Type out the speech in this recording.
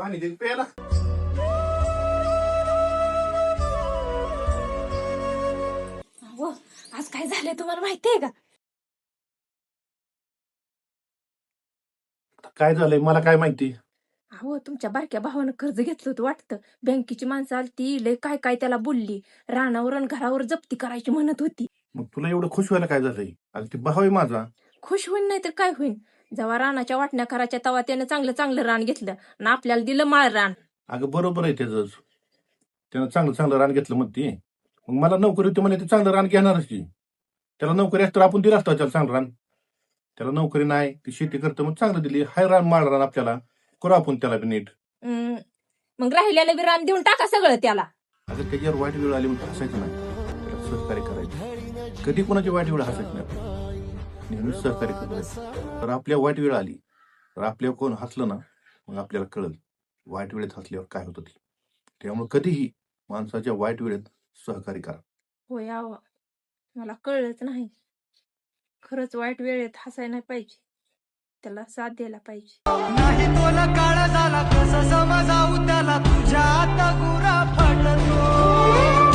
पाणी दे प्यायला. अहो, आज काय झालंय तुम्हाला माहितीये का? काय झालंय मला काय माहिती. अहो, तुमच्या बारक्या भावानं कर्ज घेतलं होतं वाटतं. बँकेची माणसं आलती, लय काय काय त्याला बोलली. रानावर आणि घरावर जप्ती करायची म्हणत होती. मग तुला एवढं खुश व्हायला काय झालंय? अगं ते भाव आहे माझा. खुश होईन नाही तर काय होईन? जेव्हा रानाच्या वाटण्या करायच्या तेव्हा त्यानं चांगलं चांगलं रान घेतलं आणि आपल्याला दिलं माळ रान. अगं बरोबर आहे त्याचं. त्यानं चांगलं चांगलं रान घेतलं म्हणते. मग मला नोकरी होती म्हणे ते चांगलं रान घेणारच की. त्याला नोकरी असतं आपण दिलं असतं त्याला चांगलं रान. त्याला नोकरी नाही, ती शेती करतं मग चांगलं दिली. हाय रान माळ रान आपल्याला, करू आपण त्याला बी नीट. हम्म, मग राहिलेलं बी रान देऊन टाका सगळं त्याला. अगं त्याच्यावर वाईट वेळ आली म्हणून हसायचं नाही, त्याला सहकार्य करायचं. कधी कोणाची वाईट वेळ हसायचं नाही, नेहमी सहकार्य करायचं. तर आपल्या वाईट वेळ आली तर आपल्यावर कोण हसलं ना, मग आपल्याला कळलं वाईट वेळेत हसल्यावर काय होतं ते. त्यामुळे कधीही माणसाच्या वाईट वेळेत सहकार्य करा. होय आवा, मला कळलंच नाही. खरंच वाईट वेळेत हसायला नाही पाहिजे, त्याला साथ द्यायला पाहिजे. नाही तोला काळ झाला कसं समजावू त्याला तुझ्या आता गुरा फाटतो.